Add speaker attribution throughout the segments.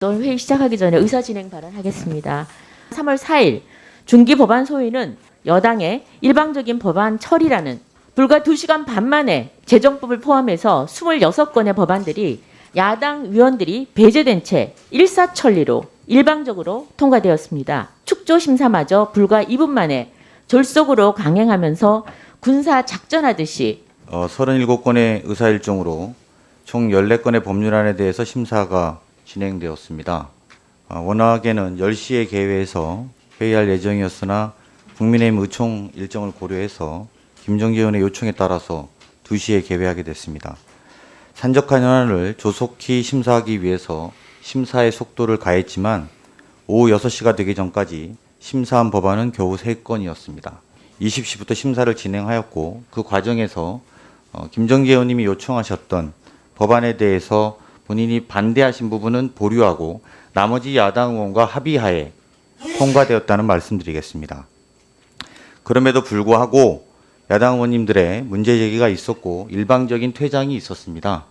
Speaker 1: 오늘 회의 시작하기 전에 의사진행 발언하겠습니다. 3월 4일 중기 법안 소위는 여당의 일방적인 법안 처리라는 불과 2시간 반 만에 재정법을 포함해서 26건의 법안들이 야당 의원들이 배제된 채 일사천리로 일방적으로 통과되었습니다. 축조심사마저 불과 2분 만에 졸속으로 강행하면서 군사 작전하듯이
Speaker 2: 37건의 의사일정으로 총 14건의 법률안에 대해서 심사가 진행되었습니다. 워낙에는 10시에 개회해서 회의할 예정이었으나 국민의힘 의총 일정을 고려해서 김정기 의원의 요청에 따라서 2시에 개회하게 됐습니다. 산적한 현안을 조속히 심사하기 위해서 심사의 속도를 가했지만 오후 6시가 되기 전까지 심사한 법안은 겨우 3건이었습니다. 20시부터 심사를 진행하였고 그 과정에서 김정기 의원님이 요청하셨던 법안에 대해서 본인이 반대하신 부분은 보류하고 나머지 야당 의원과 합의하에 통과되었다는 말씀드리겠습니다. 그럼에도 불구하고 야당 의원님들의 문제 제기가 있었고 일방적인 퇴장이 있었습니다.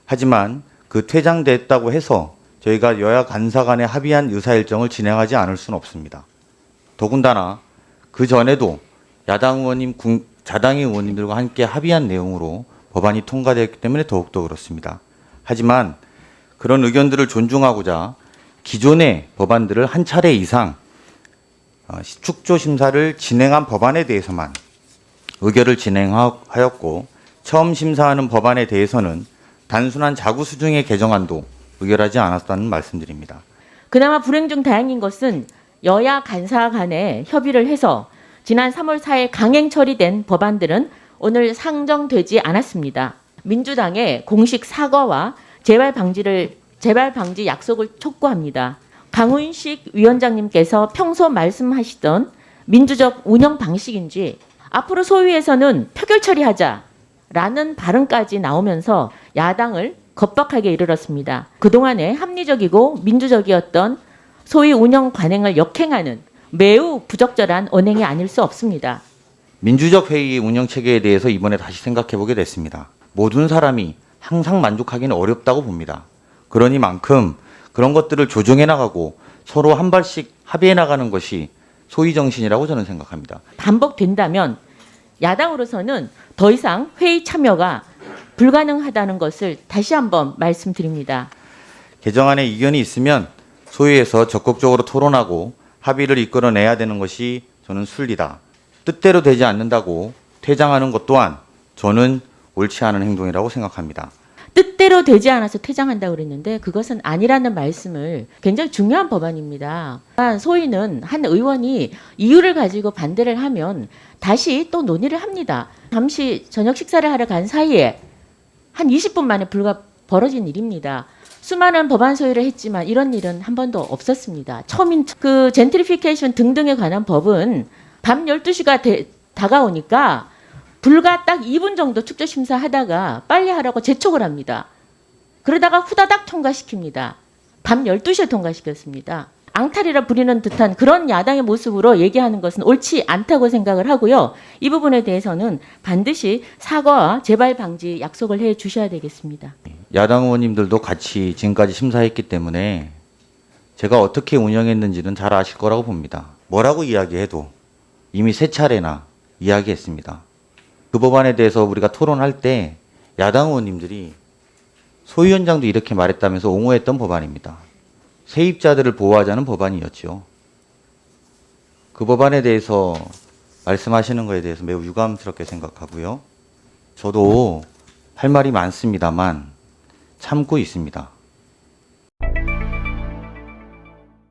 Speaker 2: 하지만 그 퇴장됐다고 해서 저희가 여야 간사 간에 합의한 의사일정을 진행하지 않을 수는 없습니다. 더군다나 그 전에도 야당 의원님, 자당의 의원님들과 함께 합의한 내용으로 법안이 통과되었기 때문에 더욱더 그렇습니다. 하지만 그런 의견들을 존중하고자 기존의 법안들을 한 차례 이상 축조심사를 진행한 법안에 대해서만 의결을 진행하였고 처음 심사하는 법안에 대해서는 단순한 자구수중의 개정안도 의결하지 않았다는 말씀드립니다.
Speaker 1: 그나마 불행 중 다행인 것은 여야 간사 간에 협의를 해서 지난 3월 4일 강행 처리된 법안들은 오늘 상정되지 않았습니다. 민주당의 공식 사과와 재발 방지 약속을 촉구합니다. 강훈식 위원장님께서 평소 말씀하시던 민주적 운영 방식인지 앞으로 소위에서는 표결 처리하자라는 발언까지 나오면서 야당을 겁박하게 이르렀습니다. 그동안의 합리적이고 민주적이었던 소위 운영 관행을 역행하는 매우 부적절한 언행이 아닐 수 없습니다.
Speaker 2: 민주적 회의 운영 체계에 대해서 이번에 다시 생각해 보게 됐습니다. 모든 사람이 항상 만족하기는 어렵다고 봅니다. 그러니만큼 그런 것들을 조정해 나가고 서로 한 발씩 합의해 나가는 것이 소위 정신이라고 저는 생각합니다.
Speaker 1: 반복된다면 야당으로서는 더 이상 회의 참여가 불가능하다는 것을 다시 한번 말씀드립니다.
Speaker 2: 개정안에 이견이 있으면 소위에서 적극적으로 토론하고 합의를 이끌어내야 되는 것이 저는 순리다. 뜻대로 되지 않는다고 퇴장하는 것 또한 저는 옳지 않은 행동이라고 생각합니다.
Speaker 1: 뜻대로 되지 않아서 퇴장한다고 그랬는데 그것은 아니라는 말씀을 굉장히 중요한 법안입니다. 소위는 한 의원이 이유를 가지고 반대를 하면 다시 또 논의를 합니다. 잠시 저녁 식사를 하러 간 사이에 한 20분 만에 벌어진 일입니다. 수많은 법안 소위를 했지만 이런 일은 한 번도 없었습니다. 처음인 그 젠트리피케이션 등등에 관한 법은 밤 12시가 다가오니까 불과 딱 2분 정도 축조심사 하다가 빨리 하라고 재촉을 합니다. 그러다가 후다닥 통과시킵니다. 밤 12시에 통과시켰습니다. 앙탈이라 부리는 듯한 그런 야당의 모습으로 얘기하는 것은 옳지 않다고 생각을 하고요. 이 부분에 대해서는 반드시 사과와 재발 방지 약속을 해 주셔야 되겠습니다.
Speaker 2: 야당 의원님들도 같이 지금까지 심사했기 때문에 제가 어떻게 운영했는지는 잘 아실 거라고 봅니다. 뭐라고 이야기해도 이미 3차례나 이야기했습니다. 그 법안에 대해서 우리가 토론할 때 야당 의원님들이 소위원장도 이렇게 말했다면서 옹호했던 법안입니다. 세입자들을 보호하자는 법안이었죠. 그 법안에 대해서 말씀하시는 것에 대해서 매우 유감스럽게 생각하고요. 저도 할 말이 많습니다만 참고 있습니다.